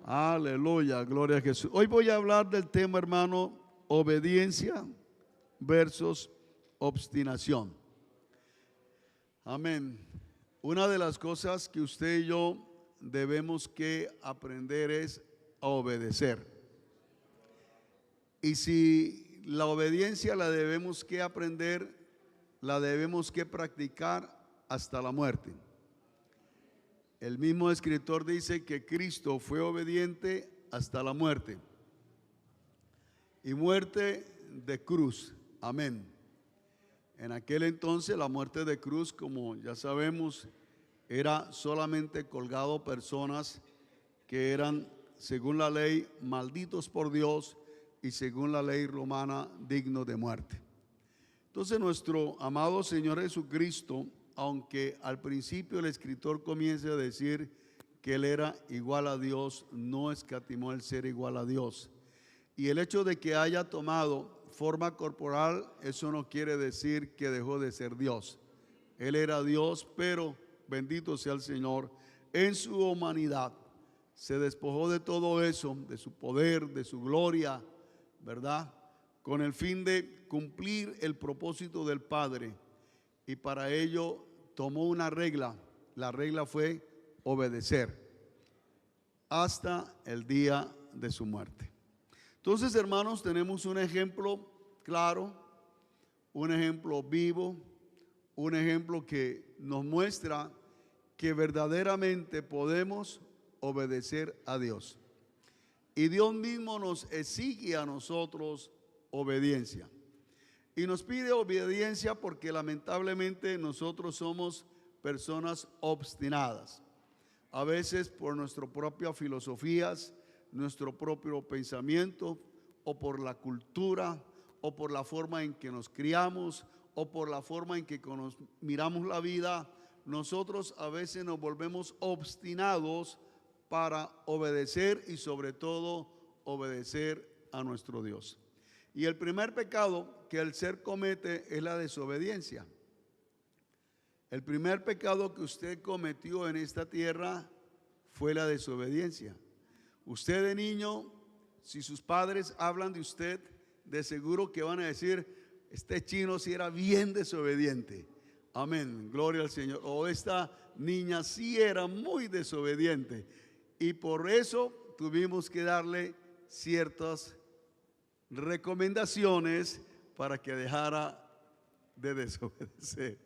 Aleluya, gloria a Jesús. Hoy voy a hablar del tema, hermano, obediencia versus obstinación. Amén. Una de las cosas que usted y yo debemos que aprender es a obedecer. Y si la obediencia la debemos que aprender, la debemos que practicar hasta la muerte. El mismo escritor dice que Cristo fue obediente hasta la muerte. Y muerte de cruz. Amén. En aquel entonces la muerte de cruz, como ya sabemos, era solamente colgado personas que eran, según la ley, malditos por Dios y según la ley romana, dignos de muerte. Entonces nuestro amado Señor Jesucristo, aunque al principio el escritor comienza a decir que Él era igual a Dios, no escatimó el ser igual a Dios. Y el hecho de que haya tomado forma corporal, eso no quiere decir que dejó de ser Dios. Él era Dios, pero bendito sea el Señor, en su humanidad se despojó de todo eso, de su poder, de su gloria, ¿verdad? Con el fin de cumplir el propósito del Padre. Y para ello tomó una regla. La regla fue obedecer hasta el día de su muerte. Entonces, hermanos, tenemos un ejemplo claro, un ejemplo vivo, un ejemplo que nos muestra que verdaderamente podemos obedecer a Dios. Y Dios mismo nos exige a nosotros obediencia. Y nos pide obediencia porque lamentablemente nosotros somos personas obstinadas. A veces por nuestras propias filosofías, nuestro propio pensamiento, o por la cultura, o por la forma en que nos criamos, o por la forma en que nos miramos la vida, nosotros a veces nos volvemos obstinados para obedecer y sobre todo obedecer a nuestro Dios. Y el primer pecado que el ser comete es la desobediencia. El primer pecado que usted cometió en esta tierra fue la desobediencia. Usted de niño, si sus padres hablan de usted, de seguro que van a decir, este chino sí era bien desobediente. Amén, gloria al Señor. O esta niña sí era muy desobediente. Y por eso tuvimos que darle ciertas recomendaciones para que dejara de desobedecer.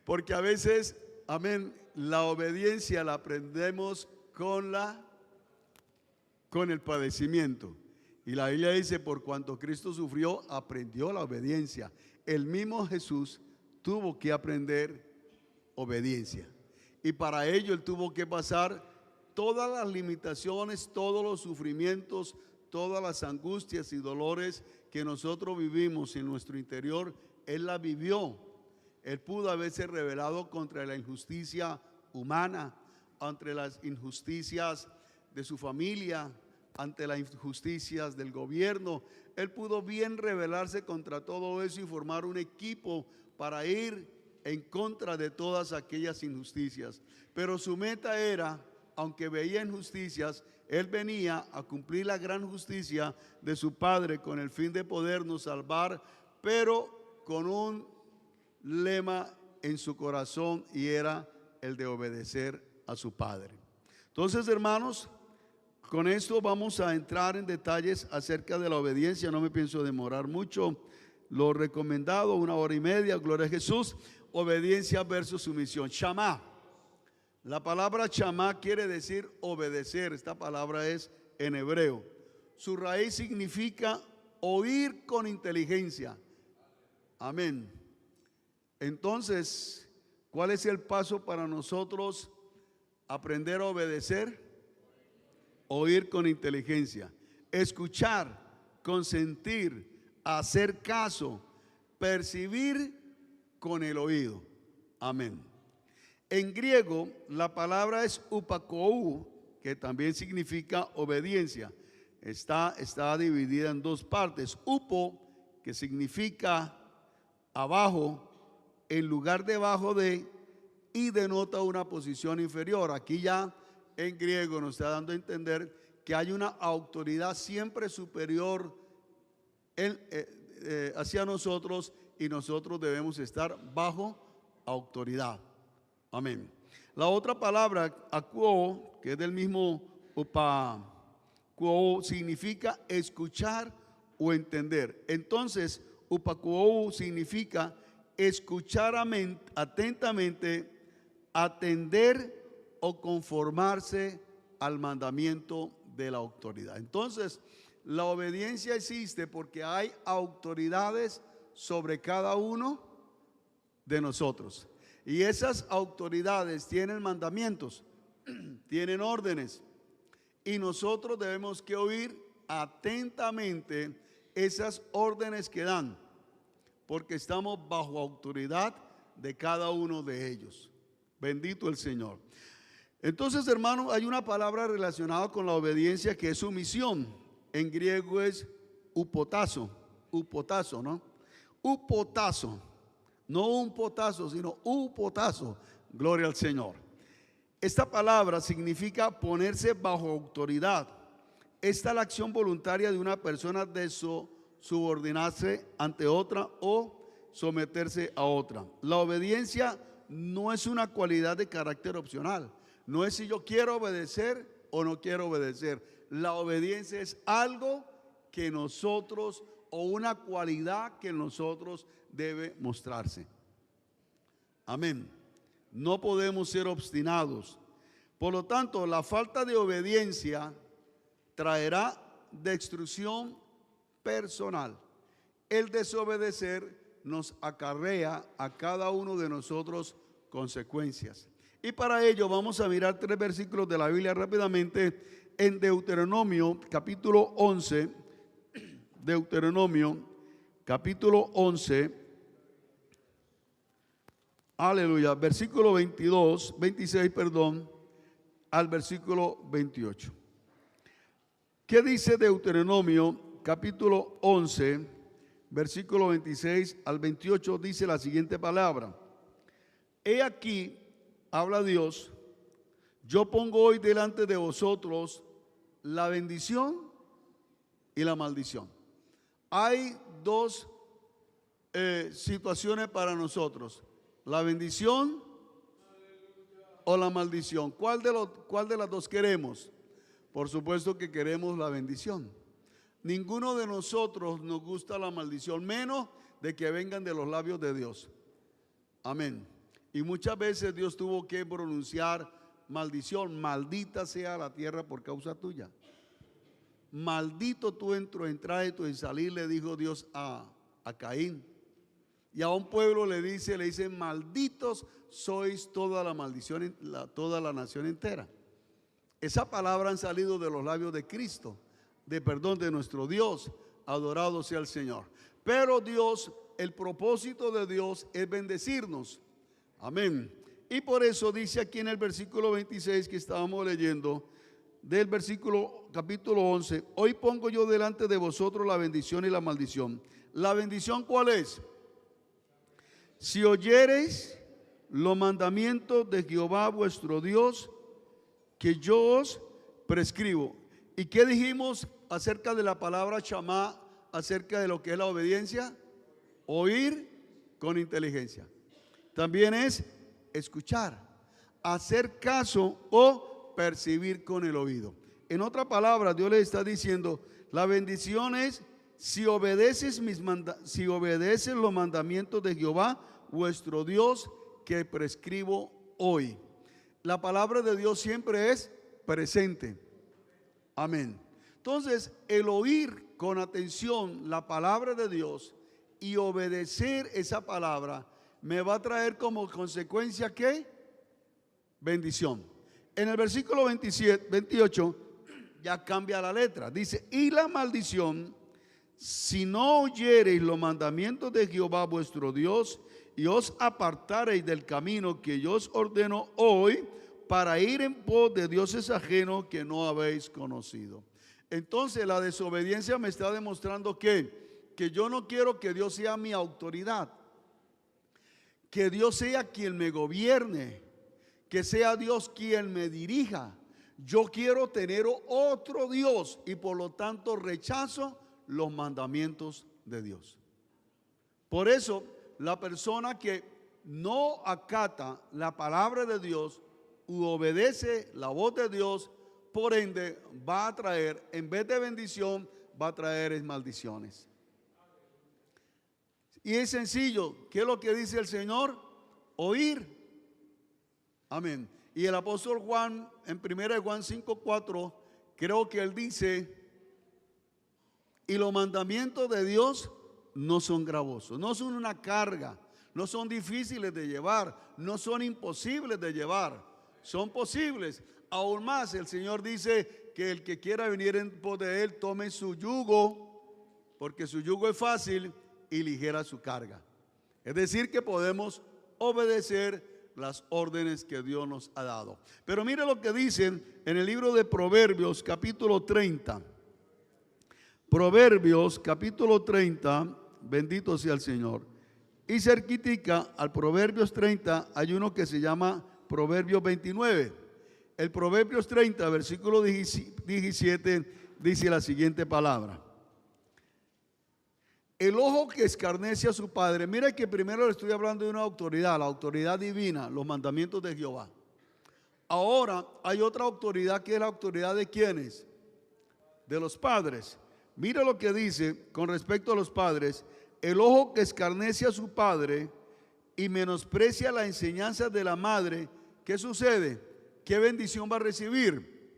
Porque a veces, amén, la obediencia la aprendemos con el padecimiento. Y la Biblia dice, por cuanto Cristo sufrió, aprendió la obediencia. El mismo Jesús tuvo que aprender obediencia. Y para ello Él tuvo que pasar todas las limitaciones, todos los sufrimientos, todas las angustias y dolores que nosotros vivimos en nuestro interior. Él la vivió. Él pudo haberse rebelado contra la injusticia humana, ante las injusticias de su familia, ante las injusticias del gobierno. Él pudo bien rebelarse contra todo eso y formar un equipo para ir en contra de todas aquellas injusticias. Pero su meta era, aunque veía injusticias, Él venía a cumplir la gran justicia de su Padre con el fin de podernos salvar, pero con un lema en su corazón, y era el de obedecer a su Padre. Entonces, hermanos, con esto vamos a entrar en detalles acerca de la obediencia. No me pienso demorar mucho. Lo recomendado, 1 hora y media, gloria a Jesús. Obediencia versus sumisión. Shamá. La palabra shamá quiere decir obedecer. Esta palabra es en hebreo. Su raíz significa oír con inteligencia. Amén. Entonces, ¿cuál es el paso para nosotros aprender a obedecer? Oír con inteligencia, escuchar, consentir, hacer caso, percibir con el oído. Amén. En griego la palabra es upakou, que también significa obediencia. Está dividida en dos partes. Upo, que significa abajo, en lugar de debajo de, y denota una posición inferior. Aquí ya en griego nos está dando a entender que hay una autoridad siempre superior hacia nosotros, y nosotros debemos estar bajo autoridad. Amén. La otra palabra, akuo, que es del mismo upakuo, significa escuchar o entender. Entonces, upakuo significa escuchar atentamente, atender o conformarse al mandamiento de la autoridad. Entonces, la obediencia existe porque hay autoridades sobre cada uno de nosotros. Y esas autoridades tienen mandamientos, tienen órdenes. Y nosotros debemos que oír atentamente esas órdenes que dan, porque estamos bajo autoridad de cada uno de ellos. Bendito el Señor. Entonces, hermano, hay una palabra relacionada con la obediencia que es sumisión. En griego es upotazo, ¿no? Upotazo, no un potazo, sino upotazo. Gloria al Señor. Esta palabra significa ponerse bajo autoridad. Esta es la acción voluntaria de una persona de subordinarse ante otra o someterse a otra. La obediencia no es una cualidad de carácter opcional. No es si yo quiero obedecer o no quiero obedecer. La obediencia es algo que nosotros, o una cualidad que nosotros debe mostrarse. Amén. No podemos ser obstinados. Por lo tanto, la falta de obediencia traerá destrucción personal. El desobedecer nos acarrea a cada uno de nosotros consecuencias. Y para ello vamos a mirar 3 versículos de la Biblia rápidamente. En Deuteronomio capítulo 11, Deuteronomio capítulo 11, aleluya, versículo 26, al versículo 28. ¿Qué dice Deuteronomio capítulo 11, versículo 26 al 28? Dice la siguiente palabra: he aquí, habla Dios, yo pongo hoy delante de vosotros la bendición y la maldición. Hay dos situaciones para nosotros: la bendición o la maldición. ¿Cuál de las dos queremos? Por supuesto que queremos la bendición. Ninguno de nosotros nos gusta la maldición, menos de que vengan de los labios de Dios. Amén. Y muchas veces Dios tuvo que pronunciar maldición: maldita sea la tierra por causa tuya. Maldito tu entrar y tu salir, le dijo Dios a Caín. Y a un pueblo le dice, malditos sois toda la maldición, toda la nación entera. Esa palabra han salido de los labios de Cristo, de nuestro Dios. Adorado sea el Señor. Pero Dios, el propósito de Dios es bendecirnos. Amén. Y por eso dice aquí en el versículo 26 que estábamos leyendo, del versículo capítulo 11: hoy pongo yo delante de vosotros la bendición y la maldición. ¿La bendición cuál es? Si oyereis los mandamientos de Jehová vuestro Dios, que yo os prescribo. ¿Y qué dijimos acerca de la palabra shamá, acerca de lo que es la obediencia? Oír con inteligencia. También es escuchar, hacer caso o percibir con el oído. En otra palabra, Dios le está diciendo: la bendición es si obedeces los mandamientos de Jehová vuestro Dios que prescribo hoy. La palabra de Dios siempre es presente. Amén. Entonces, el oír con atención la palabra de Dios y obedecer esa palabra me va a traer como consecuencia ¿qué? Bendición. En el versículo 28 ya cambia la letra. Dice: y la maldición, si no oyereis los mandamientos de Jehová vuestro Dios y os apartareis del camino que yo os ordeno hoy, para ir en pos de dioses ajenos que no habéis conocido. Entonces la desobediencia me está demostrando que yo no quiero que Dios sea mi autoridad, que Dios sea quien me gobierne, que sea Dios quien me dirija. Yo quiero tener otro Dios y por lo tanto rechazo los mandamientos de Dios. Por eso, la persona que no acata la palabra de Dios u obedece la voz de Dios, por ende va a traer, en vez de bendición, va a traer maldiciones. Y es sencillo. ¿Qué es lo que dice el Señor? Oír. Amén. Y el apóstol Juan, en 1 Juan 5:4, creo que él dice: y los mandamientos de Dios no son gravosos, no son una carga, no son difíciles de llevar, no son imposibles de llevar, son posibles. Aún más, el Señor dice que el que quiera venir en pos de Él tome su yugo, porque su yugo es fácil y ligera su carga. Es decir, que podemos obedecer las órdenes que Dios nos ha dado. Pero mire lo que dicen en el libro de Proverbios, capítulo 30. Proverbios, capítulo 30, bendito sea el Señor. Y cerquitica al Proverbios 30 hay uno que se llama Proverbios 29. El Proverbios 30, versículo 17, dice la siguiente palabra: el ojo que escarnece a su padre. Mira que primero le estoy hablando de una autoridad, la autoridad divina, los mandamientos de Jehová. Ahora hay otra autoridad, que es la autoridad de ¿quiénes? De los padres. Mira lo que dice con respecto a los padres: el ojo que escarnece a su padre y menosprecia la enseñanza de la madre, ¿qué sucede? ¿Qué bendición va a recibir?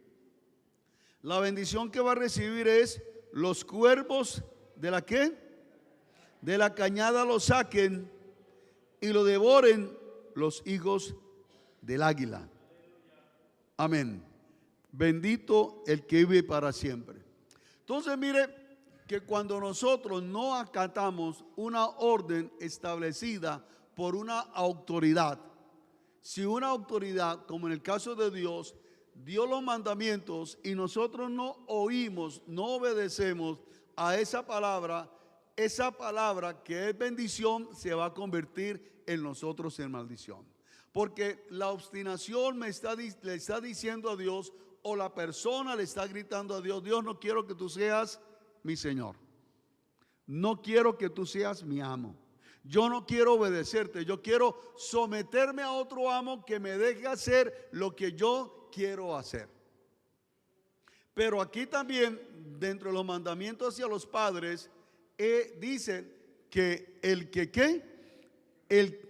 La bendición que va a recibir es: los cuervos de la ¿qué? De la cañada lo saquen y lo devoren los hijos del águila. Amén. Bendito el que vive para siempre. Entonces mire que cuando nosotros no acatamos una orden establecida por una autoridad, si una autoridad, como en el caso de Dios, dio los mandamientos y nosotros no oímos, no obedecemos a esa palabra que es bendición se va a convertir en nosotros en maldición. Porque la obstinación le está diciendo a Dios, o la persona le está gritando a Dios: Dios, no quiero que tú seas mi Señor, no quiero que tú seas mi amo, yo no quiero obedecerte, yo quiero someterme a otro amo que me deje hacer lo que yo quiero hacer. Pero aquí también, dentro de los mandamientos hacia los padres, dice que el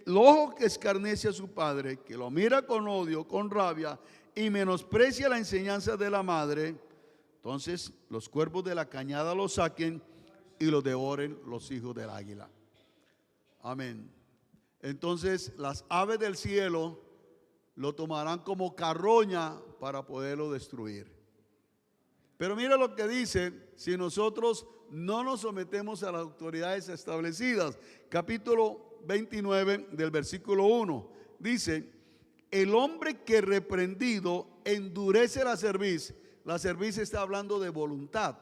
ojo que escarnece a su padre, que lo mira con odio, con rabia, y menosprecia la enseñanza de la madre, entonces los cuervos de la cañada lo saquen y lo devoren los hijos del águila. Amén. Entonces las aves del cielo lo tomarán como carroña para poderlo destruir. Pero mira lo que dice si nosotros no nos sometemos a las autoridades establecidas. Capítulo 29 del versículo 1 dice: el hombre que reprendido endurece la cerviz. La cerviz está hablando de voluntad.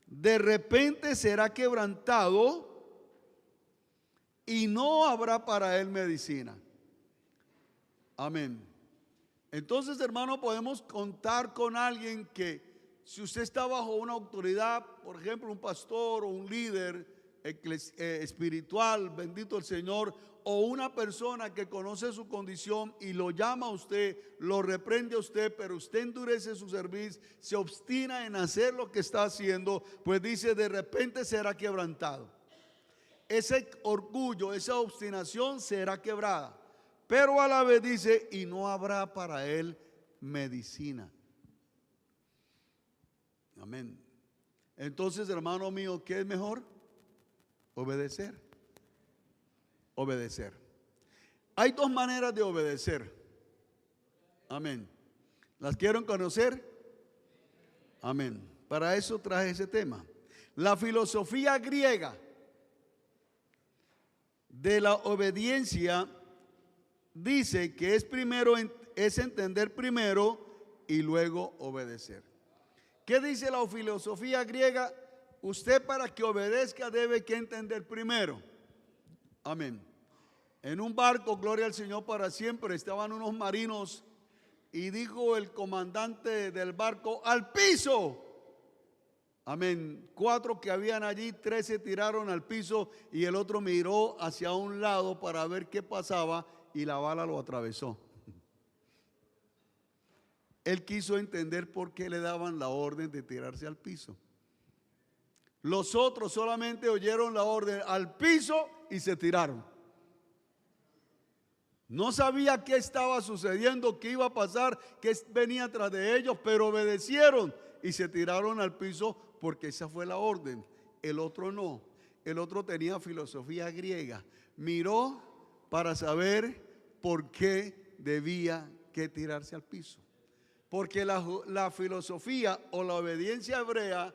De repente será quebrantado y no habrá para él medicina. Amén. Entonces, hermano, podemos contar con alguien que, si usted está bajo una autoridad, por ejemplo, un pastor o un líder espiritual, bendito el Señor, o una persona que conoce su condición y lo llama a usted, lo reprende a usted, pero usted endurece su cerviz, se obstina en hacer lo que está haciendo, pues dice: de repente será quebrantado. Ese orgullo, esa obstinación será quebrada, pero a la vez dice: y no habrá para él medicina. Amén. Entonces, hermano mío, ¿qué es mejor? Obedecer. Obedecer. Hay dos maneras de obedecer. Amén. ¿Las quieren conocer? Amén. Para eso traje ese tema. La filosofía griega de la obediencia dice que es entender primero y luego obedecer. ¿Qué dice la filosofía griega? Usted, para que obedezca, debe que entender primero. Amén. En un barco, gloria al Señor para siempre, estaban unos marinos Y dijo el comandante del barco: al piso. Amén. 4 que habían allí, 3 se tiraron al piso y el otro miró hacia un lado para ver qué pasaba y la bala lo atravesó. Él quiso entender por qué le daban la orden de tirarse al piso. Los otros solamente oyeron la orden al piso y se tiraron. No sabía qué estaba sucediendo, qué iba a pasar, qué venía tras de ellos, pero obedecieron y se tiraron al piso porque esa fue la orden. El otro no. El otro tenía filosofía griega. Miró para saber por qué debía que tirarse al piso. Porque la filosofía o la obediencia hebrea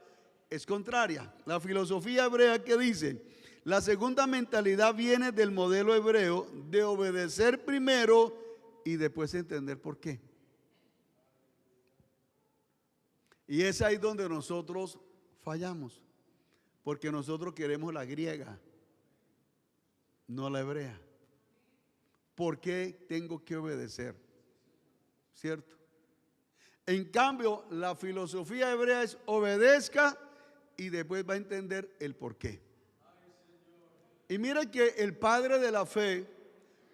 es contraria. La filosofía hebrea, ¿qué dice? La segunda mentalidad viene del modelo hebreo de obedecer primero y después entender por qué. Y es ahí donde nosotros fallamos, porque nosotros queremos la griega, no la hebrea. ¿Por qué tengo que obedecer? ¿Cierto? En cambio, la filosofía hebrea es obedezca y después va a entender el por qué. Y mire que el padre de la fe,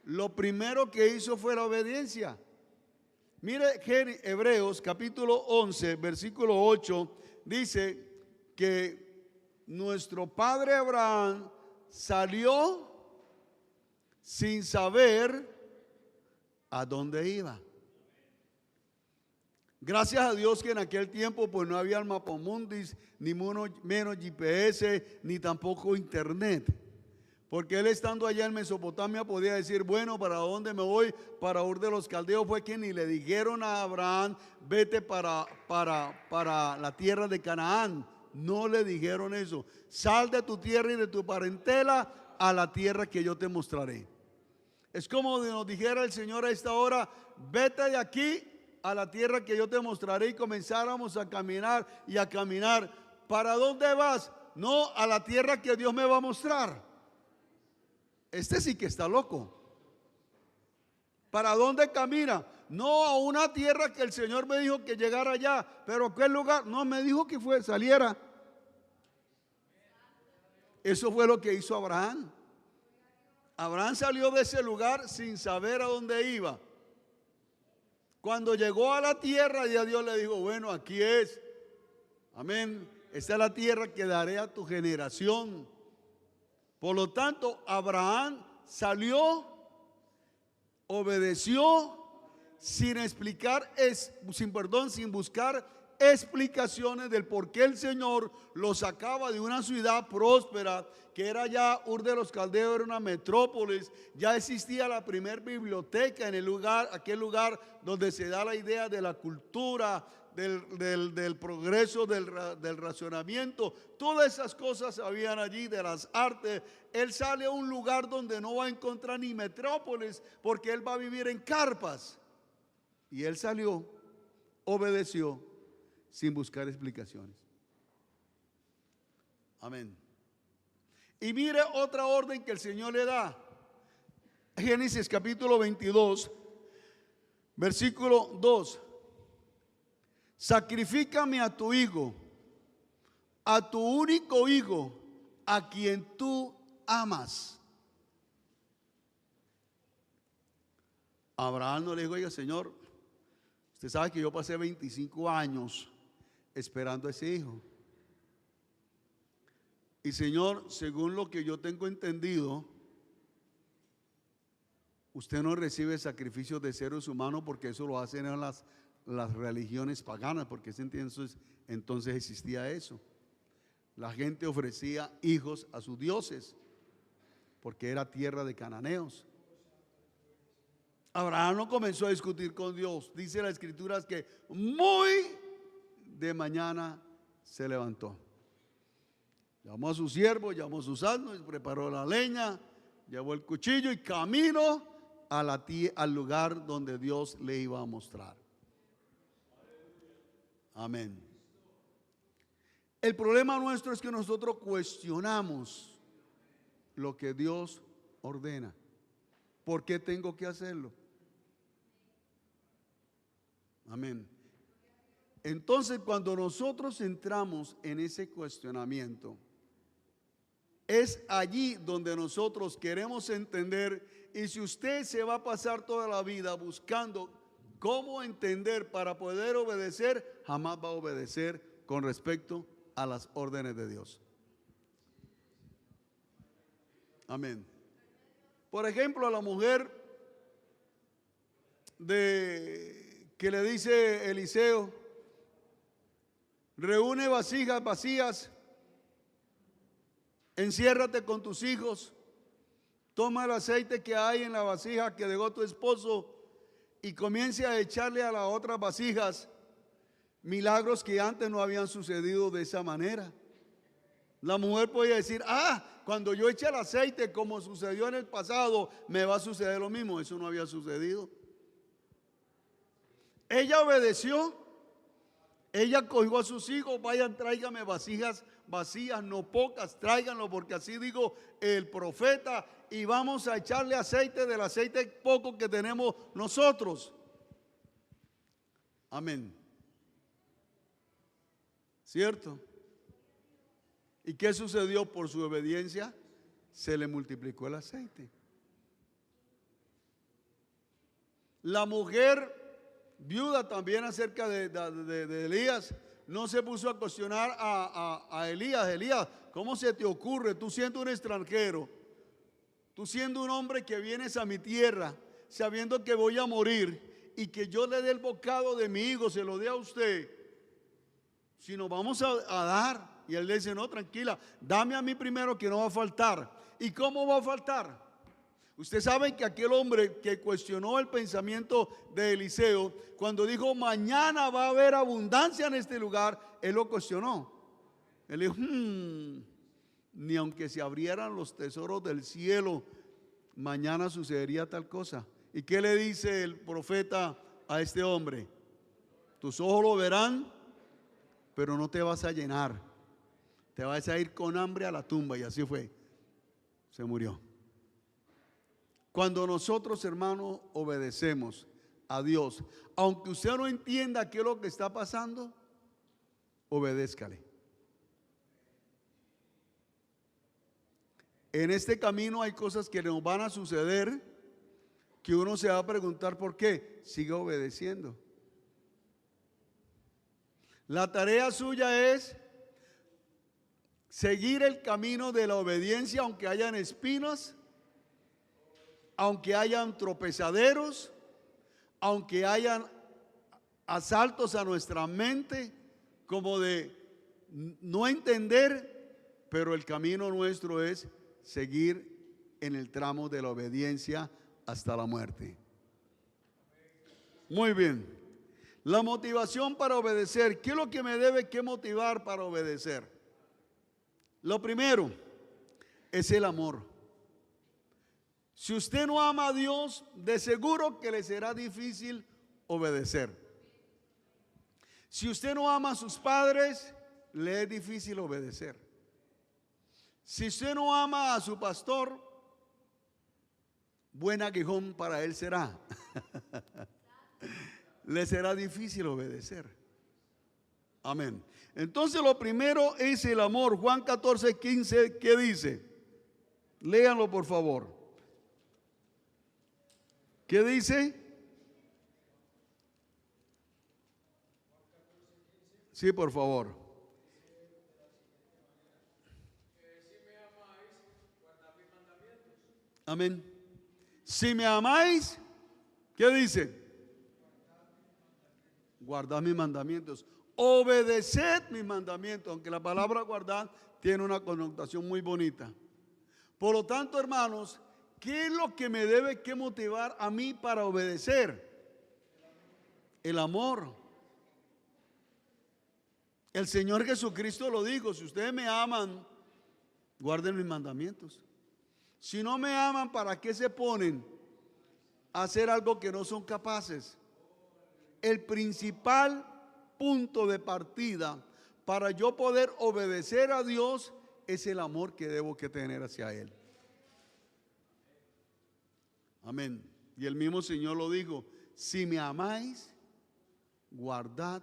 lo primero que hizo fue la obediencia. Mire Hebreos capítulo 11, versículo 8, dice que nuestro padre Abraham salió sin saber a dónde iba. Gracias a Dios que en aquel tiempo pues no había el mapamundis, ni menos GPS, ni tampoco internet. Porque él estando allá en Mesopotamia podía decir, bueno, ¿para dónde me voy? Para Ur de los Caldeos. Fue que ni le dijeron a Abraham, vete para la tierra de Canaán. No le dijeron eso. Sal de tu tierra y de tu parentela a la tierra que yo te mostraré. Es como nos dijera el Señor a esta hora, vete de aquí a la tierra que yo te mostraré, y comenzáramos a caminar y a caminar. ¿Para dónde vas? No, a la tierra que Dios me va a mostrar. Este sí que está loco. ¿Para dónde camina? No, a una tierra que el Señor me dijo que llegara allá. ¿Pero a qué lugar? No, me dijo que saliera. Eso fue lo que hizo Abraham. Abraham salió de ese lugar sin saber a dónde iba. Cuando llegó a la tierra, ya Dios le dijo, bueno, aquí es. Amén. Esta es la tierra que daré a tu generación. Por lo tanto, Abraham salió, obedeció, sin buscar explicaciones del por qué el Señor lo sacaba de una ciudad próspera, que era ya Ur de los Caldeos, era una metrópolis. Ya existía la primer biblioteca en aquel lugar donde se da la idea de la cultura, del progreso, del racionamiento. Todas esas cosas habían allí, de las artes. Él sale a un lugar donde no va a encontrar ni metrópolis, porque él va a vivir en carpas. Y él salió, obedeció, sin buscar explicaciones. Amén. Y mire otra orden que el Señor le da. Génesis capítulo 22, versículo 2. Sacrifícame a tu hijo, a tu único hijo, a quien tú amas. Abraham no le dijo, oiga, Señor, usted sabe que yo pasé 25 años esperando a ese hijo. Y Señor, según lo que yo tengo entendido, usted no recibe sacrificios de seres humanos, porque eso lo hacen en las religiones paganas, porque entonces existía eso. La gente ofrecía hijos a sus dioses, porque era tierra de cananeos. Abraham no comenzó a discutir con Dios. Dice la Escritura que muy de mañana se levantó. Llamó a su siervo, llamó a sus asnos, preparó la leña, llevó el cuchillo y camino al lugar donde Dios le iba a mostrar. Amén. El problema nuestro es que nosotros cuestionamos lo que Dios ordena. ¿Por qué tengo que hacerlo? Amén. Entonces, cuando nosotros entramos en ese cuestionamiento, es allí donde nosotros queremos entender. Y si usted se va a pasar toda la vida buscando cómo entender para poder obedecer, jamás va a obedecer con respecto a las órdenes de Dios. Amén. Por ejemplo, a la mujer que le dice Eliseo: reúne vasijas vacías, enciérrate con tus hijos, toma el aceite que hay en la vasija que dejó tu esposo y comience a echarle a las otras vasijas. Milagros que antes no habían sucedido de esa manera. La mujer podía decir: cuando yo eche el aceite, como sucedió en el pasado, me va a suceder lo mismo. Eso no había sucedido. Ella obedeció. Ella cogió a sus hijos: vayan, tráigame vasijas vacías, no pocas, tráiganlo, porque así dijo el profeta, y vamos a echarle aceite del aceite poco que tenemos nosotros. Amén. ¿Cierto? ¿Y qué sucedió? Por su obediencia se le multiplicó el aceite. La mujer viuda también, acerca de Elías, no se puso a cuestionar a Elías: Elías, ¿cómo se te ocurre, tú siendo un extranjero, tú siendo un hombre que vienes a mi tierra, sabiendo que voy a morir, y que yo le dé el bocado de mi hijo, se lo dé a usted, si nos vamos a dar? Y él le dice: no, tranquila, dame a mí primero, que no va a faltar. ¿Y cómo va a faltar? Ustedes saben que aquel hombre que cuestionó el pensamiento de Eliseo, cuando dijo: mañana va a haber abundancia en este lugar, él lo cuestionó. Él dijo: ni aunque se abrieran los tesoros del cielo, mañana sucedería tal cosa. ¿Y qué le dice el profeta a este hombre? Tus ojos lo verán, pero no te vas a llenar, te vas a ir con hambre a la tumba. Y así fue, se murió. Cuando nosotros, hermanos, obedecemos a Dios, aunque usted no entienda qué es lo que está pasando, obedézcale. En este camino hay cosas que nos van a suceder, que uno se va a preguntar por qué. Siga obedeciendo. La tarea suya es seguir el camino de la obediencia, aunque hayan espinas, aunque hayan tropezaderos, aunque hayan asaltos a nuestra mente, como de no entender, pero el camino nuestro es seguir en el tramo de la obediencia hasta la muerte. Muy bien. La motivación para obedecer. ¿Qué es lo que me debe que motivar para obedecer? Lo primero es el amor. Si usted no ama a Dios, de seguro que le será difícil obedecer. Si usted no ama a sus padres, le es difícil obedecer. Si usted no ama a su pastor, buen aguijón para él será. Le será difícil obedecer. Amén. Entonces lo primero es el amor. Juan 14:15, ¿qué dice? Léanlo, por favor. ¿Qué dice? Sí, por favor. Amén. Si me amáis, ¿qué dice? Guardad mis mandamientos. Obedeced mis mandamientos, aunque la palabra guardar tiene una connotación muy bonita. Por lo tanto, hermanos, ¿qué es lo que me debe que motivar a mí para obedecer? El amor. El Señor Jesucristo lo dijo: si ustedes me aman, guarden mis mandamientos. Si no me aman, ¿para qué se ponen a hacer algo que no son capaces? El principal punto de partida para yo poder obedecer a Dios es el amor que debo que tener hacia Él. Amén. Y el mismo Señor lo dijo: si me amáis, guardad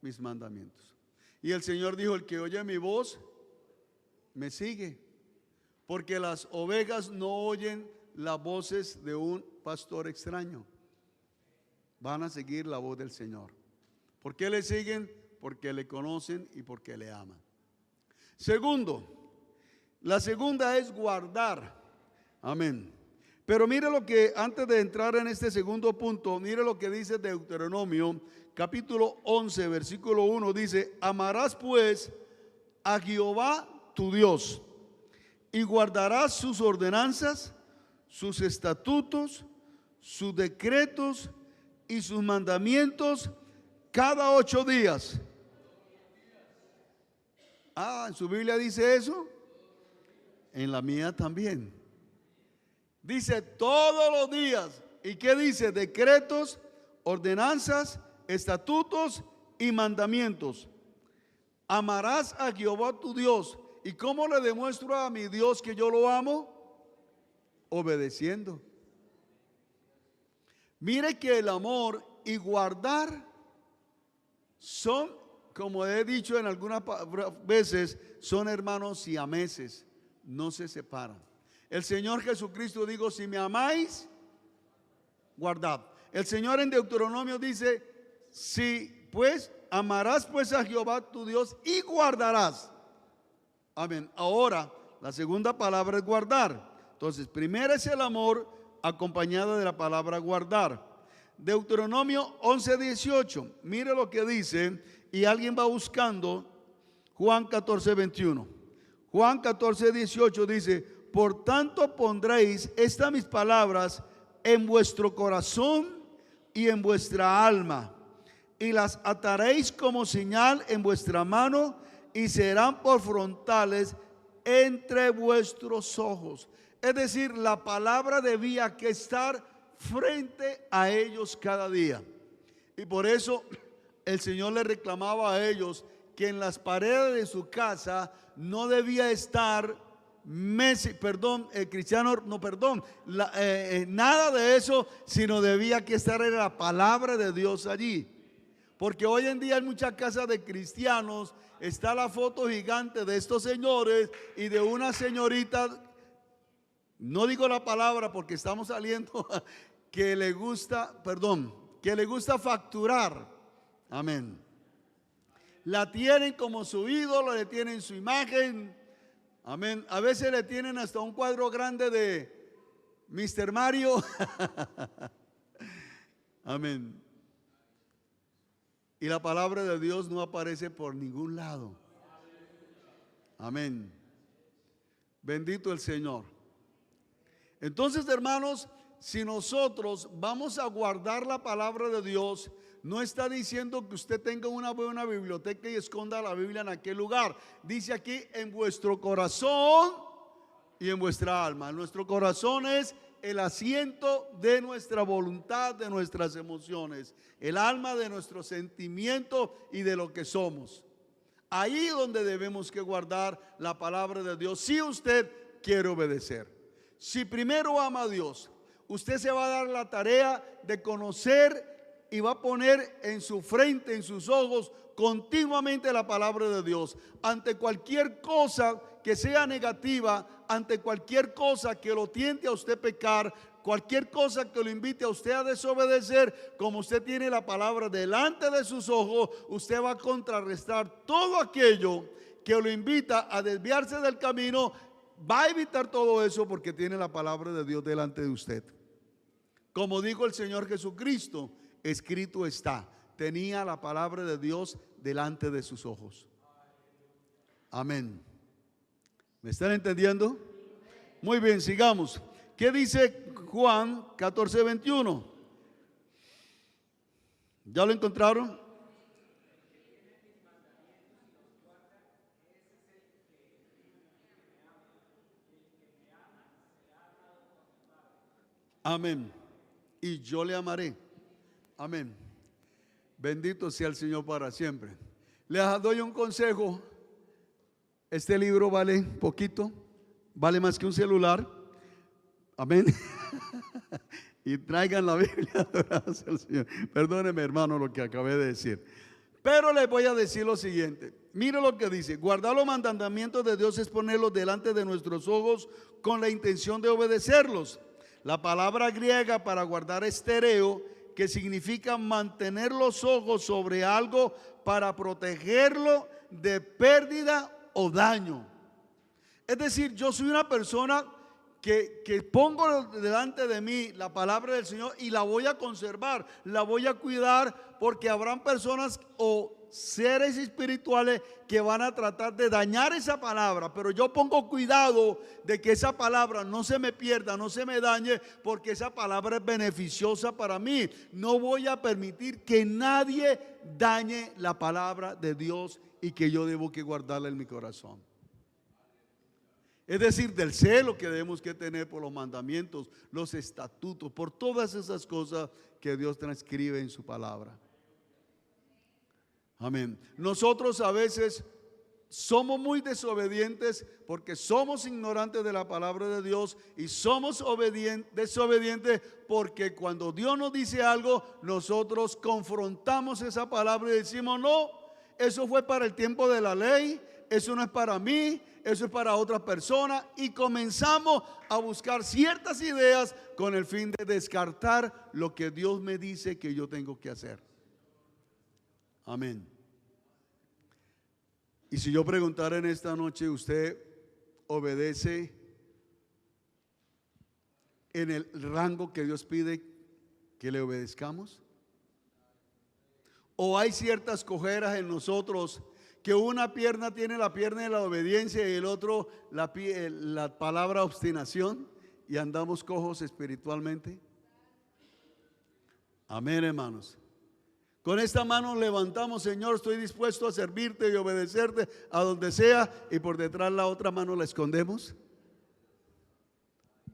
mis mandamientos. Y el Señor dijo, el que oye mi voz, me sigue. Porque las ovejas no oyen las voces de un pastor extraño. Van a seguir la voz del Señor. ¿Por qué le siguen? Porque le conocen y porque le aman. Segundo, la segunda es guardar. Amén. Pero mire lo que, antes de entrar en este segundo punto, mire lo que dice Deuteronomio, capítulo 11, versículo 1, dice: amarás pues a Jehová tu Dios, y guardarás sus ordenanzas, sus estatutos, sus decretos y sus mandamientos cada 8 días. ¿En su Biblia dice eso? En la mía también. Dice todos los días. ¿Y qué dice? Decretos, ordenanzas, estatutos y mandamientos. Amarás a Jehová tu Dios. ¿Y cómo le demuestro a mi Dios que yo lo amo? Obedeciendo. Mire que el amor y guardar son, como he dicho en algunas veces, son hermanos siameses, no se separan. El Señor Jesucristo dijo: si me amáis, guardad. El Señor en Deuteronomio dice: si pues amarás pues a Jehová tu Dios y guardarás. Amén. Ahora, la segunda palabra es guardar. Entonces, primero es el amor acompañado de la palabra guardar. Deuteronomio 11:18. Mire lo que dice, y alguien va buscando Juan 14:21. Juan 14:18 dice: por tanto pondréis estas mis palabras en vuestro corazón y en vuestra alma, y las ataréis como señal en vuestra mano, y serán por frontales entre vuestros ojos. Es decir, la palabra debía que estar frente a ellos cada día. Y por eso el Señor le reclamaba a ellos que en las paredes de su casa no debía estar nada de eso, sino debía que estar en la palabra de Dios allí. Porque hoy en día en muchas casas de cristianos está la foto gigante de estos señores y de una señorita, no digo la palabra porque estamos saliendo, que le gusta facturar. Amén. La tienen como su ídolo, le tienen su imagen. Amén. A veces le tienen hasta un cuadro grande de Mr. Mario. Amén. Y la palabra de Dios no aparece por ningún lado. Amén. Bendito el Señor. Entonces, hermanos, si nosotros vamos a guardar la palabra de Dios, no está diciendo que usted tenga una buena biblioteca y esconda la Biblia en aquel lugar. Dice aquí: en vuestro corazón y en vuestra alma. Nuestro corazón es el asiento de nuestra voluntad, de nuestras emociones, el alma de nuestro sentimiento y de lo que somos. Ahí donde debemos que guardar la palabra de Dios, si usted quiere obedecer. Si primero ama a Dios, usted se va a dar la tarea de conocer y va a poner en su frente, en sus ojos, continuamente la palabra de Dios. Ante cualquier cosa que sea negativa, ante cualquier cosa que lo tiente a usted pecar, cualquier cosa que lo invite a usted a desobedecer, como usted tiene la palabra delante de sus ojos, usted va a contrarrestar todo aquello que lo invita a desviarse del camino. Va a evitar todo eso porque tiene la palabra de Dios delante de usted. Como dijo el Señor Jesucristo, escrito está. Tenía la palabra de Dios delante de sus ojos. Amén. ¿Me están entendiendo? Muy bien, sigamos. ¿Qué dice Juan 14:21? ¿Ya lo encontraron? Amén. Y yo le amaré. Amén. Bendito sea el Señor para siempre. Les doy un consejo. Este libro vale poquito, vale más que un celular. Amén. y traigan la Biblia, adorados al Señor. Perdóneme, hermano, lo que acabé de decir. Pero les voy a decir lo siguiente. Mire lo que dice: guardar los mandamientos de Dios es ponerlos delante de nuestros ojos con la intención de obedecerlos. La palabra griega para guardar es tereo, que significa mantener los ojos sobre algo para protegerlo de pérdida o daño. Es decir, yo soy una persona que pongo delante de mí la palabra del Señor y la voy a conservar, la voy a cuidar, porque habrán personas o seres espirituales que van a tratar de dañar esa palabra, pero yo pongo cuidado de que esa palabra no se me pierda, no se me dañe, porque esa palabra es beneficiosa para mí. No voy a permitir que nadie dañe la palabra de Dios y que yo debo que guardarla en mi corazón. Es decir, del celo que debemos que tener por los mandamientos, los estatutos, por todas esas cosas que Dios transcribe en su palabra. Amén. Nosotros a veces somos muy desobedientes porque somos ignorantes de la palabra de Dios, y somos desobedientes porque cuando Dios nos dice algo, nosotros confrontamos esa palabra y decimos: no, eso fue para el tiempo de la ley, eso no es para mí, eso es para otra persona, y comenzamos a buscar ciertas ideas con el fin de descartar lo que Dios me dice que yo tengo que hacer. Amén. Y si yo preguntara en esta noche, ¿usted obedece en el rango que Dios pide que le obedezcamos? ¿O hay ciertas cojeras en nosotros, que una pierna tiene la pierna de la obediencia y el otro la palabra obstinación, y andamos cojos espiritualmente? Amén, hermanos. Con esta mano levantamos: Señor, estoy dispuesto a servirte y obedecerte a donde sea, y por detrás la otra mano la escondemos.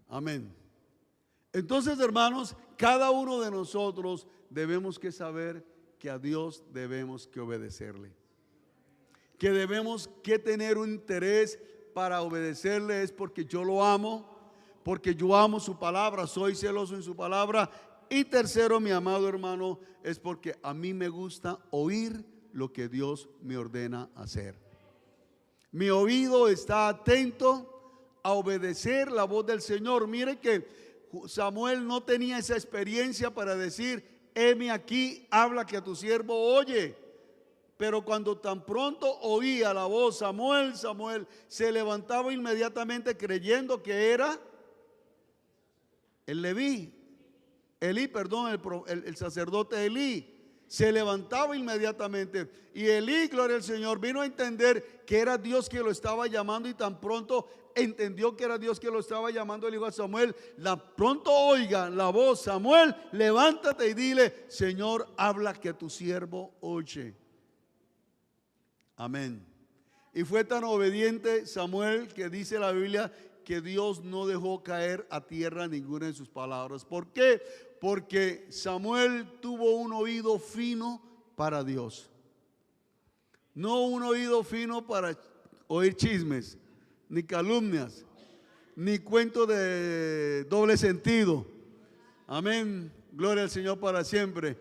Amén. Entonces, hermanos, cada uno de nosotros debemos que saber que a Dios debemos que obedecerle, que debemos que tener un interés para obedecerle. Es porque yo lo amo, porque yo amo su palabra, soy celoso en su palabra. Y tercero, mi amado hermano, es porque a mí me gusta oír lo que Dios me ordena hacer. Mi oído está atento a obedecer la voz del Señor. Mire que Samuel no tenía esa experiencia para decir: heme aquí, habla que a tu siervo oye. Pero cuando tan pronto oía la voz: Samuel, Samuel, se levantaba inmediatamente, creyendo que era el Elí, el sacerdote Elí. Se levantaba inmediatamente, y Elí, gloria al Señor, vino a entender que era Dios que lo estaba llamando, y tan pronto entendió que era Dios que lo estaba llamando, le dijo a Samuel: pronto oiga la voz, Samuel, levántate y dile: Señor, habla que tu siervo oye. Amén. Y fue tan obediente Samuel que dice la Biblia que Dios no dejó caer a tierra ninguna de sus palabras. ¿Por qué? Porque Samuel tuvo un oído fino para Dios. No un oído fino para oír chismes, ni calumnias, ni cuentos de doble sentido. Amén. Gloria al Señor para siempre.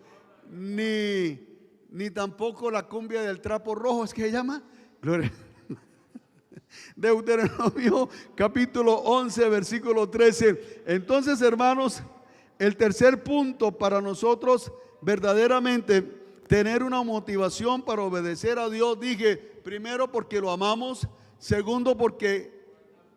Ni tampoco la cumbia del trapo rojo, ¿es que se llama? Gloria. Deuteronomio capítulo 11 versículo 13. Entonces, hermanos, el tercer punto para nosotros verdaderamente tener una motivación para obedecer a Dios, dije, primero porque lo amamos, segundo porque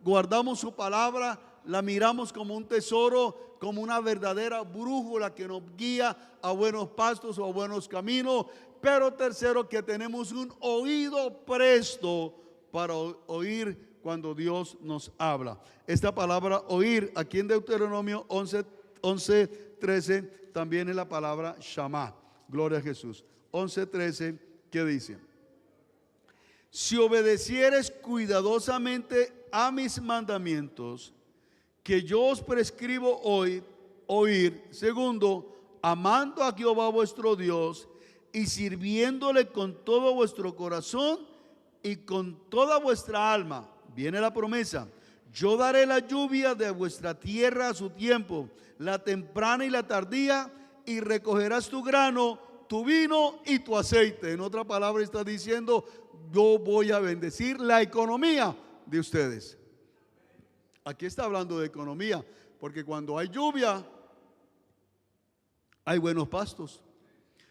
guardamos su palabra, la miramos como un tesoro, como una verdadera brújula que nos guía a buenos pastos o a buenos caminos, pero tercero, que tenemos un oído presto para oír cuando Dios nos habla. Esta palabra oír aquí en Deuteronomio 11:13 también es la palabra Shama. Gloria a Jesús. 11:13, ¿qué dice? Si obedecieres cuidadosamente a mis mandamientos que yo os prescribo hoy, oír. Segundo, amando a Jehová vuestro Dios y sirviéndole con todo vuestro corazón y con toda vuestra alma. Viene la promesa: Yo daré la lluvia de vuestra tierra a su tiempo, la temprana y la tardía, y recogerás tu grano, tu vino y tu aceite. En otra palabra está diciendo, yo voy a bendecir la economía de ustedes. Aquí está hablando de economía, porque cuando hay lluvia, hay buenos pastos.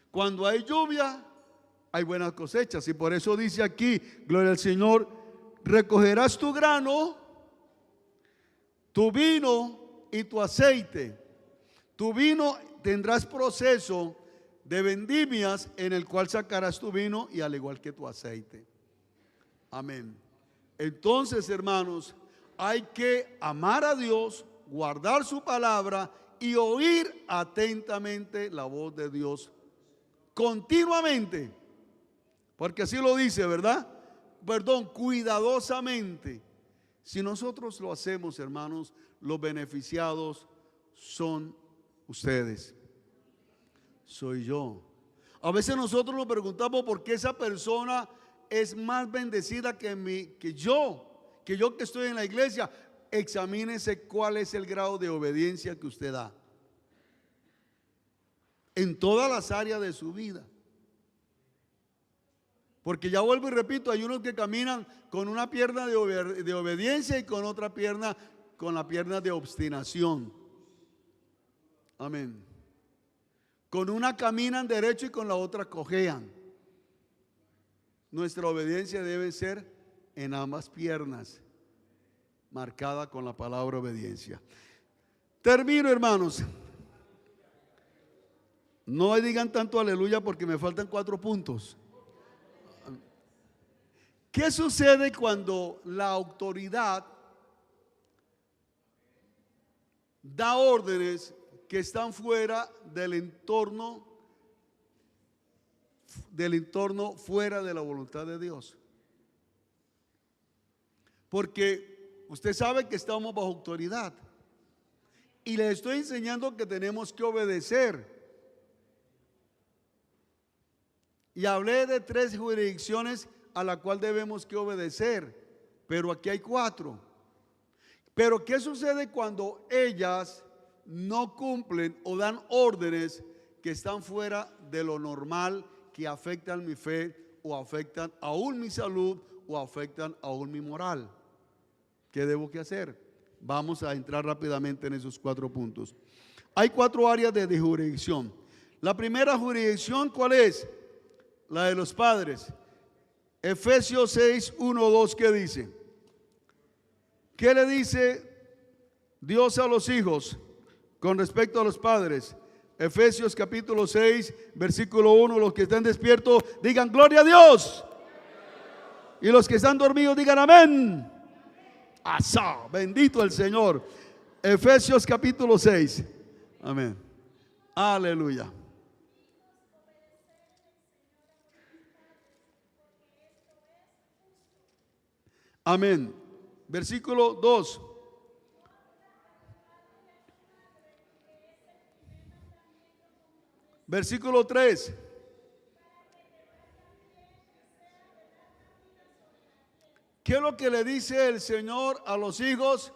Cuando hay lluvia, hay buenas cosechas. Y por eso dice aquí, gloria al Señor, recogerás tu grano, tu vino y tu aceite. Tu vino tendrás proceso de vendimias en el cual sacarás tu vino y al igual que tu aceite. Amén. Entonces, hermanos, hay que amar a Dios, guardar su palabra y oír atentamente la voz de Dios continuamente. Porque así lo dice, ¿verdad? Perdón, cuidadosamente. Si nosotros lo hacemos, hermanos, los beneficiados son ustedes. Soy yo. A veces nosotros nos preguntamos por qué esa persona es más bendecida que yo que estoy en la iglesia. Examínese cuál es el grado de obediencia que usted da en todas las áreas de su vida. Porque ya vuelvo y repito, hay unos que caminan con una pierna de obediencia y con otra pierna, con la pierna de obstinación. Amén. Con una caminan derecho y con la otra cojean. Nuestra obediencia debe ser en ambas piernas, marcada con la palabra obediencia. Termino, hermanos. No digan tanto aleluya porque me faltan 4 puntos. ¿Qué sucede cuando la autoridad da órdenes que están fuera del entorno fuera de la voluntad de Dios? Porque usted sabe que estamos bajo autoridad y les estoy enseñando que tenemos que obedecer. Y hablé de 3 jurisdicciones a la cual debemos que obedecer, pero aquí hay 4. Pero ¿qué sucede cuando ellas no cumplen o dan órdenes que están fuera de lo normal, que afectan mi fe o afectan aún mi salud o afectan aún mi moral? ¿Qué debo que hacer? Vamos a entrar rápidamente en esos 4 puntos. Hay 4 áreas de jurisdicción. La primera jurisdicción, ¿cuál es? La de los padres. Efesios 6, 1, 2, ¿qué dice? ¿Qué le dice Dios a los hijos con respecto a los padres? Efesios capítulo 6, versículo 1, los que están despiertos digan gloria a Dios. Y los que están dormidos digan amén. Asá, bendito el Señor. Efesios capítulo 6. Amén. Aleluya. Amén. Versículo 2. Versículo 3. ¿Qué es lo que le dice el Señor a los hijos?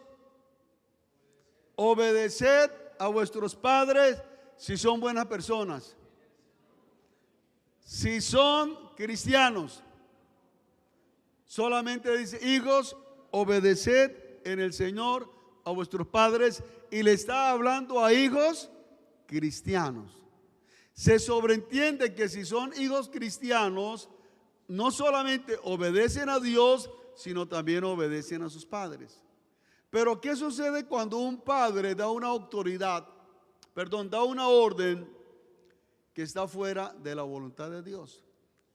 Obedeced a vuestros padres si son buenas personas, si son cristianos. Solamente dice, hijos, obedeced en el Señor a vuestros padres, y le está hablando a hijos cristianos. Se sobreentiende que si son hijos cristianos, no solamente obedecen a Dios, sino también obedecen a sus padres. Pero ¿qué sucede cuando un padre da una da una orden que está fuera de la voluntad de Dios?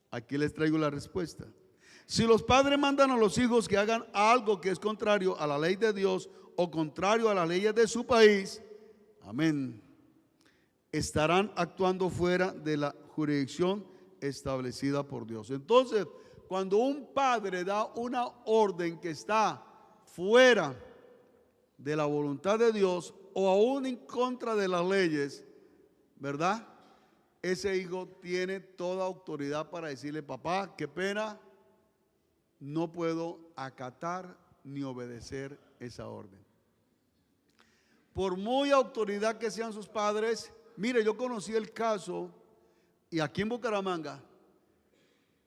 Aquí les traigo la respuesta. Si los padres mandan a los hijos que hagan algo que es contrario a la ley de Dios o contrario a las leyes de su país, amén, estarán actuando fuera de la jurisdicción establecida por Dios. Entonces, cuando un padre da una orden que está fuera de la voluntad de Dios o aún en contra de las leyes, ¿verdad? Ese hijo tiene toda autoridad para decirle, papá, qué pena, no puedo acatar ni obedecer esa orden. Por muy autoridad que sean sus padres, mire, yo conocí el caso, y aquí en Bucaramanga,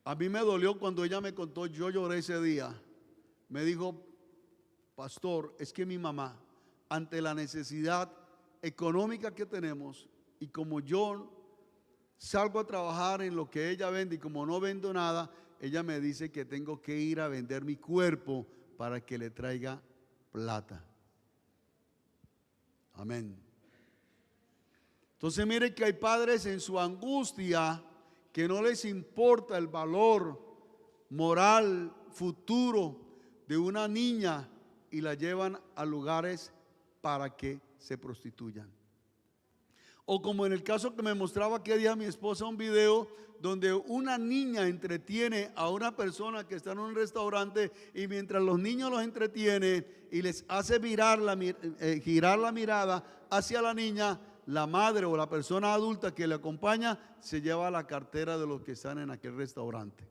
a mí me dolió cuando ella me contó, yo lloré ese día. Me dijo, pastor, es que mi mamá, ante la necesidad económica que tenemos, y como yo salgo a trabajar en lo que ella vende y como no vendo nada, ella me dice que tengo que ir a vender mi cuerpo para que le traiga plata. Amén. Entonces mire que hay padres en su angustia que no les importa el valor moral futuro de una niña y la llevan a lugares para que se prostituyan. O como en el caso que me mostraba aquel día mi esposa, un video donde una niña entretiene a una persona que está en un restaurante, y mientras los niños los entretiene y les hace girar la mirada hacia la niña, la madre o la persona adulta que le acompaña se lleva la cartera de los que están en aquel restaurante.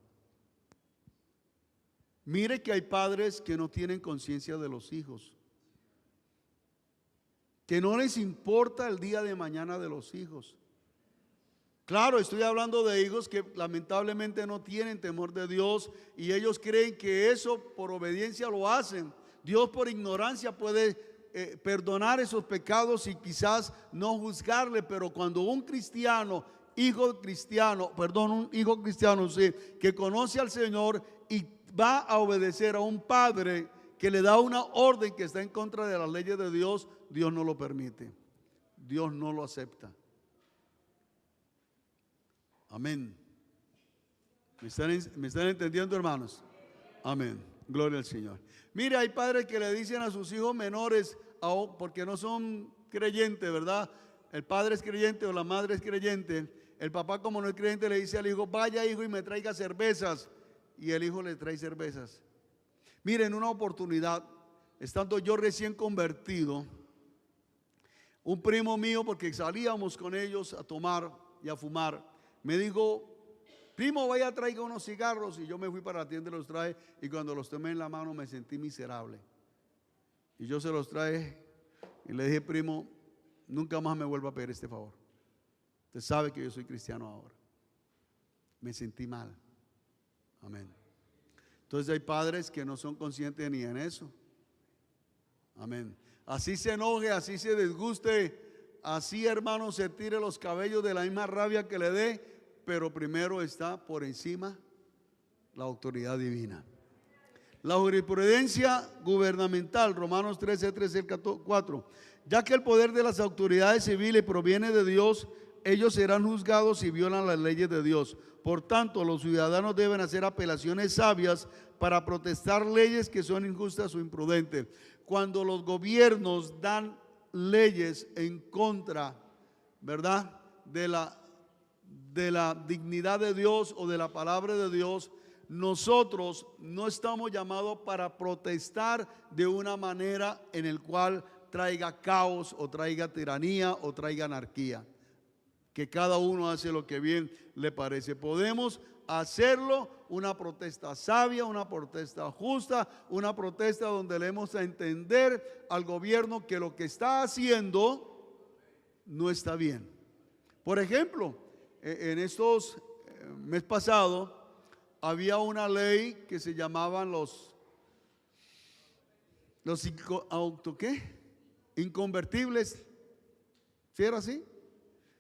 Mire que hay padres que no tienen conciencia de los hijos, que no les importa el día de mañana de los hijos. Claro, estoy hablando de hijos que lamentablemente no tienen temor de Dios y ellos creen que eso por obediencia lo hacen. Dios por ignorancia puede perdonar esos pecados y quizás no juzgarle, pero cuando un hijo cristiano, sí, que conoce al Señor y va a obedecer a un padre que le da una orden que está en contra de las leyes de Dios, Dios no lo permite, Dios no lo acepta. Amén. ¿Me están entendiendo, hermanos? Amén. Gloria al Señor. Mire, hay padres que le dicen a sus hijos menores, porque no son creyentes, ¿verdad? El padre es creyente o la madre es creyente. El papá, como no es creyente, le dice al hijo, vaya hijo y me traiga cervezas. Y el hijo le trae cervezas. Miren, una oportunidad, estando yo recién convertido, un primo mío, porque salíamos con ellos a tomar y a fumar, me dijo, primo, vaya, traiga unos cigarros. Y yo me fui para la tienda y los traje, y cuando los tomé en la mano me sentí miserable. Y yo se los traje y le dije, primo, nunca más me vuelva a pedir este favor. Usted sabe que yo soy cristiano ahora. Me sentí mal. Amén. Entonces hay padres que no son conscientes ni en eso. Amén. Así se enoje, así se disguste, así, hermano, se tire los cabellos de la misma rabia que le dé, pero primero está por encima la autoridad divina. La jurisprudencia gubernamental, Romanos 13, 4. Ya que el poder de las autoridades civiles proviene de Dios, ellos serán juzgados si violan las leyes de Dios. Por tanto, los ciudadanos deben hacer apelaciones sabias para protestar leyes que son injustas o imprudentes. Cuando los gobiernos dan leyes en contra, ¿verdad?, de la dignidad de Dios o de la palabra de Dios, nosotros no estamos llamados para protestar de una manera en el cual traiga caos o traiga tiranía o traiga anarquía. Que cada uno hace lo que bien le parece. Podemos hacerlo una protesta sabia, una protesta justa, una protesta donde le demos a entender al gobierno que lo que está haciendo no está bien. Por ejemplo, en estos mes pasado había una ley que se llamaban los inconvertibles. ¿Sí era así?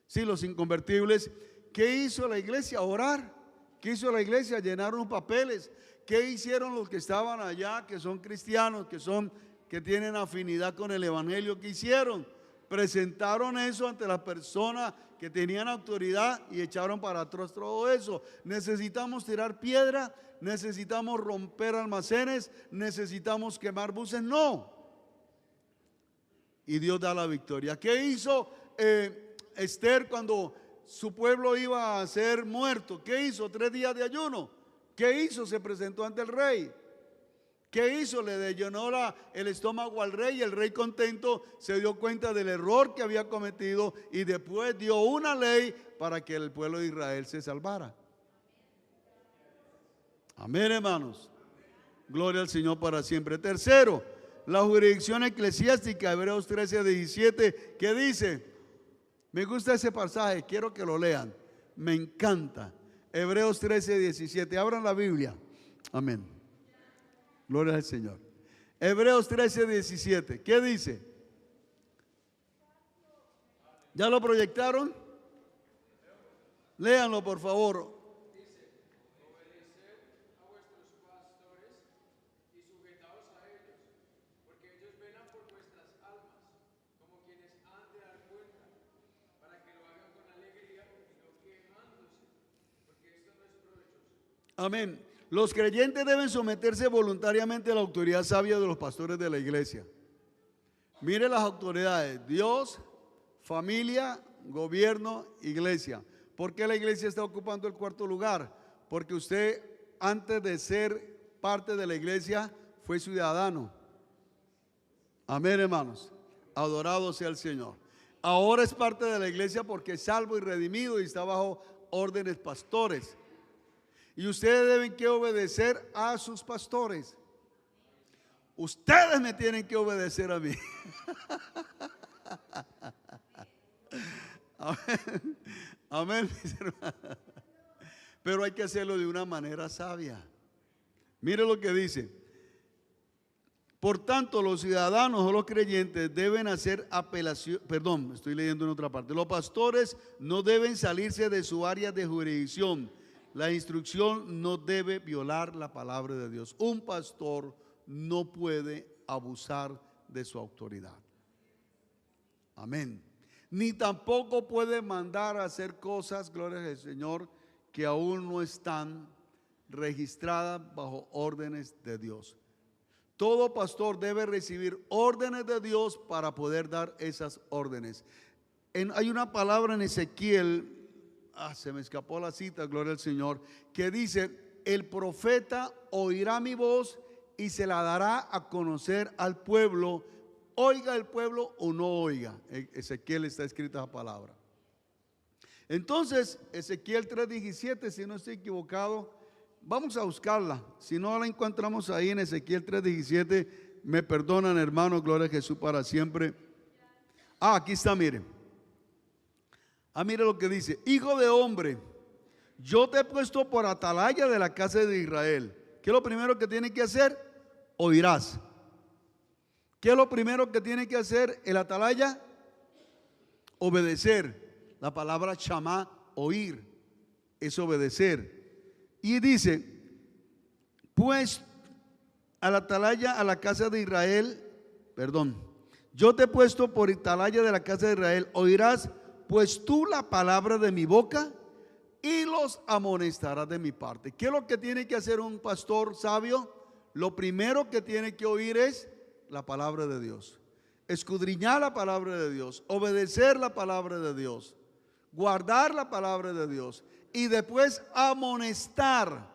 Sí, los inconvertibles. ¿Qué hizo la iglesia? Orar. ¿Qué hizo la iglesia? Llenar unos papeles. ¿Qué hicieron los que estaban allá, que son cristianos, que tienen afinidad con el evangelio? ¿Qué hicieron? Presentaron eso ante las personas que tenían autoridad y echaron para atrás todo eso. Necesitamos tirar piedra, necesitamos romper almacenes, necesitamos quemar buses. No. Y Dios da la victoria. ¿Qué hizo Esther cuando su pueblo iba a ser muerto? ¿Qué hizo? 3 días de ayuno. ¿Qué hizo? Se presentó ante el rey. ¿Qué hizo? Le llenó el estómago al rey, y el rey, contento, se dio cuenta del error que había cometido y después dio una ley para que el pueblo de Israel se salvara. Amén, hermanos. Gloria al Señor para siempre. Tercero, la jurisdicción eclesiástica, Hebreos 13:17, que dice, me gusta ese pasaje, quiero que lo lean, me encanta. Hebreos 13:17, abran la Biblia. Amén. Gloria al Señor. Hebreos 13:17, ¿qué dice? ¿Ya lo proyectaron? Léanlo, por favor. Amén. Los creyentes deben someterse voluntariamente a la autoridad sabia de los pastores de la iglesia. Mire las autoridades: Dios, familia, gobierno, iglesia. ¿Por qué la iglesia está ocupando el cuarto lugar? Porque usted, antes de ser parte de la iglesia, fue ciudadano. Amén, hermanos. Adorado sea el Señor. Ahora es parte de la iglesia porque es salvo y redimido y está bajo órdenes pastores. Y ustedes deben que obedecer a sus pastores. Ustedes me tienen que obedecer a mí. Amén. Amén, mis hermanos. Pero hay que hacerlo de una manera sabia. Mire lo que dice. Por tanto, los ciudadanos o los creyentes deben hacer apelación. Perdón, estoy leyendo en otra parte. Los pastores no deben salirse de su área de jurisdicción. La instrucción no debe violar la palabra de Dios. Un pastor no puede abusar de su autoridad. Amén. Ni tampoco puede mandar a hacer cosas, gloria al Señor, que aún no están registradas bajo órdenes de Dios. Todo pastor debe recibir órdenes de Dios para poder dar esas órdenes. Hay una palabra en Ezequiel, se me escapó la cita, gloria al Señor, que dice, el profeta oirá mi voz y se la dará a conocer al pueblo, oiga el pueblo o no oiga. En Ezequiel está escrita esa palabra. Entonces, Ezequiel 3:17, si no estoy equivocado, vamos a buscarla. Si no la encontramos ahí en Ezequiel 3:17, me perdonan, hermanos, gloria a Jesús para siempre. Aquí está, miren. Mire lo que dice: hijo de hombre, yo te he puesto por atalaya de la casa de Israel. ¿Qué es lo primero que tiene que hacer? Oirás. ¿Qué es lo primero que tiene que hacer el atalaya? Obedecer. La palabra shamá, oír, es obedecer. Y dice, pues al atalaya a la casa de Israel, yo te he puesto por atalaya de la casa de Israel, oirás pues tú la palabra de mi boca y los amonestarás de mi parte. ¿Qué es lo que tiene que hacer un pastor sabio? Lo primero que tiene que oír es la palabra de Dios, escudriñar la palabra de Dios, obedecer la palabra de Dios, guardar la palabra de Dios y después amonestar.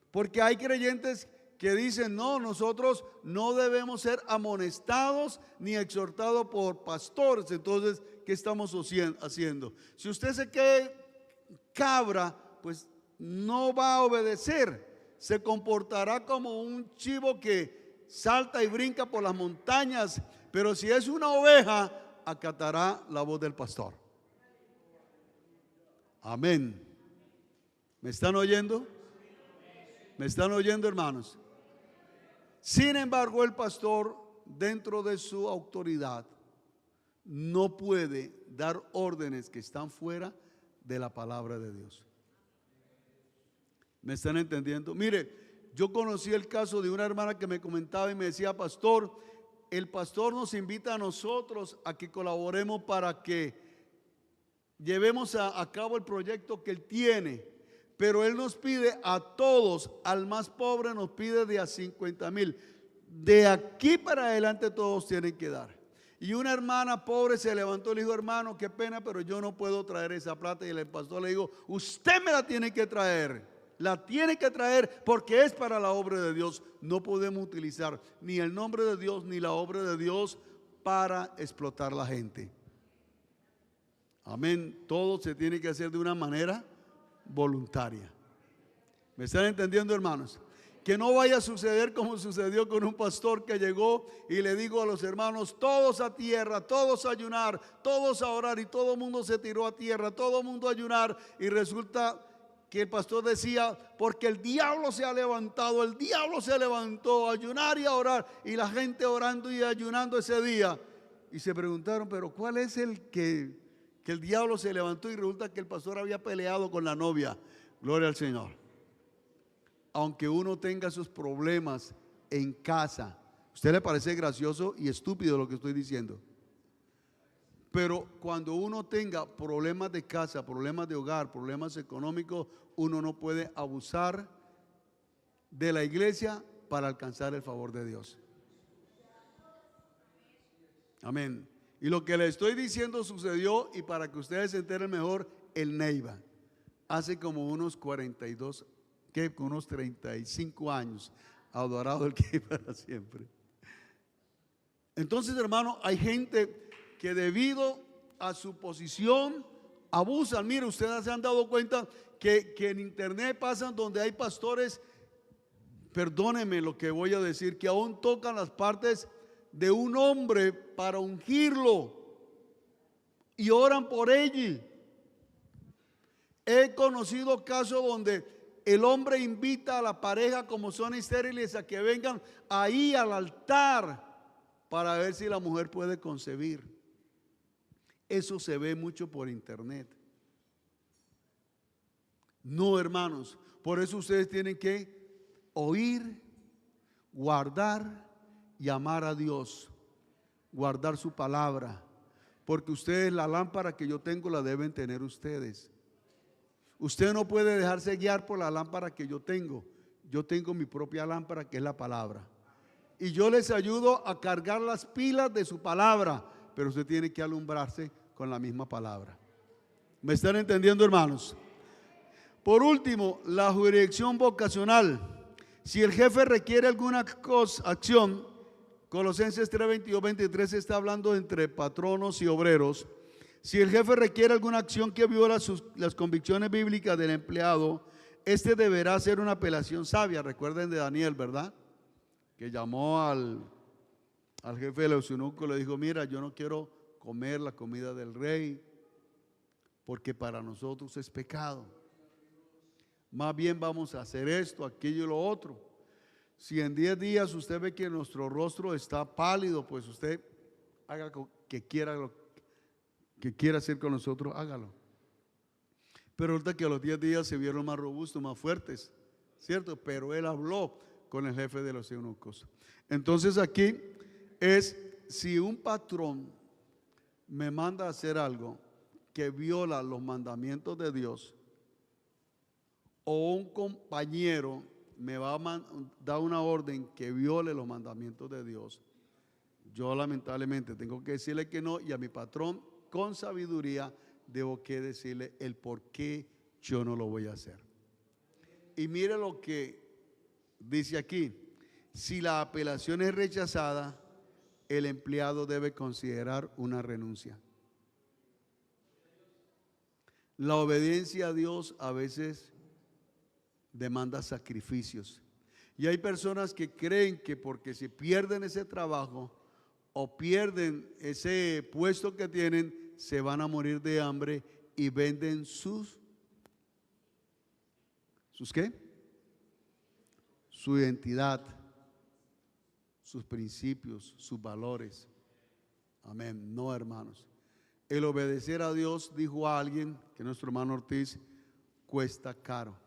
Porque hay creyentes que dicen, no, nosotros no debemos ser amonestados ni exhortados por pastores. Entonces, ¿qué estamos haciendo? Si usted se cree cabra, pues no va a obedecer. Se comportará como un chivo que salta y brinca por las montañas. Pero si es una oveja, acatará la voz del pastor. Amén. ¿Me están oyendo? ¿Me están oyendo, hermanos? Sin embargo, el pastor, dentro de su autoridad, no puede dar órdenes que están fuera de la palabra de Dios. ¿Me están entendiendo? Mire, yo conocí el caso de una hermana que me comentaba y me decía, pastor, el pastor nos invita a nosotros a que colaboremos para que llevemos a cabo el proyecto que él tiene. Pero él nos pide a todos, al más pobre nos pide de a 50,000. De aquí para adelante todos tienen que dar. Y una hermana pobre se levantó y le dijo, hermano, qué pena, pero yo no puedo traer esa plata. Y el pastor le dijo, usted me la tiene que traer. La tiene que traer porque es para la obra de Dios. No podemos utilizar ni el nombre de Dios ni la obra de Dios para explotar a la gente. Amén. Todo se tiene que hacer de una manera voluntaria. ¿Me están entendiendo, hermanos? Que no vaya a suceder como sucedió con un pastor que llegó y le dijo a los hermanos: todos a tierra, todos a ayunar, todos a orar, y todo el mundo se tiró a tierra, todo el mundo a ayunar, y resulta que el pastor decía: porque el diablo se ha levantado, el diablo se levantó a ayunar y a orar, y la gente orando y ayunando ese día. Y se preguntaron: pero ¿cuál es el que el diablo se levantó? Y resulta que el pastor había peleado con la novia. Gloria al Señor. Aunque uno tenga sus problemas en casa, ¿a usted le parece gracioso y estúpido lo que estoy diciendo? Pero cuando uno tenga problemas de casa, problemas de hogar, problemas económicos, uno no puede abusar de la iglesia para alcanzar el favor de Dios. Amén. Y lo que le estoy diciendo sucedió, y para que ustedes se enteren mejor, en Neiva, hace como unos 42, con unos 35 años, adorado el que para siempre. Entonces, hermano, hay gente que debido a su posición abusan. Mire, ustedes se han dado cuenta que en internet pasan donde hay pastores, perdónenme lo que voy a decir, que aún tocan las partes de un hombre para ungirlo y oran por él. He conocido casos donde el hombre invita a la pareja, como son estériles, a que vengan ahí al altar para ver si la mujer puede concebir. Eso se ve mucho por internet. No, hermanos, por eso ustedes tienen que oír, guardar y amar a Dios, guardar su palabra, porque ustedes, la lámpara que yo tengo la deben tener ustedes. Usted no puede dejarse guiar por la lámpara que yo tengo. Yo tengo mi propia lámpara, que es la palabra, y yo les ayudo a cargar las pilas de su palabra, pero usted tiene que alumbrarse con la misma palabra. ¿Me están entendiendo, hermanos? Por último, la jurisdicción vocacional. Si el jefe requiere alguna acción, Colosenses 3:22-23 está hablando entre patronos y obreros. Si el jefe requiere alguna acción que viola las convicciones bíblicas del empleado, este deberá hacer una apelación sabia. Recuerden de Daniel, ¿verdad? Que llamó al jefe de los eunucos, le dijo: mira, yo no quiero comer la comida del rey, porque para nosotros es pecado. Más bien vamos a hacer esto, aquello y lo otro. Si en 10 días usted ve que nuestro rostro está pálido, pues usted haga lo que quiera hacer con nosotros, hágalo. Pero resulta que a los 10 días se vieron más robustos, más fuertes, ¿cierto? Pero él habló con el jefe de los eunucos. Entonces aquí es: si un patrón me manda a hacer algo que viola los mandamientos de Dios, o un compañero me va a dar una orden que viole los mandamientos de Dios, yo lamentablemente tengo que decirle que no, y a mi patrón con sabiduría debo que decirle el por qué yo no lo voy a hacer. Y mire lo que dice aquí: si la apelación es rechazada, el empleado debe considerar una renuncia. La obediencia a Dios a veces demanda sacrificios, y hay personas que creen que porque si pierden ese trabajo o pierden ese puesto que tienen, se van a morir de hambre, y venden ¿sus qué? Su identidad, sus principios, sus valores. Amén. No, hermanos. El obedecer a Dios, dijo a alguien, que nuestro hermano Ortiz, cuesta caro.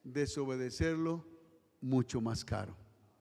Desobedecerlo, mucho más caro.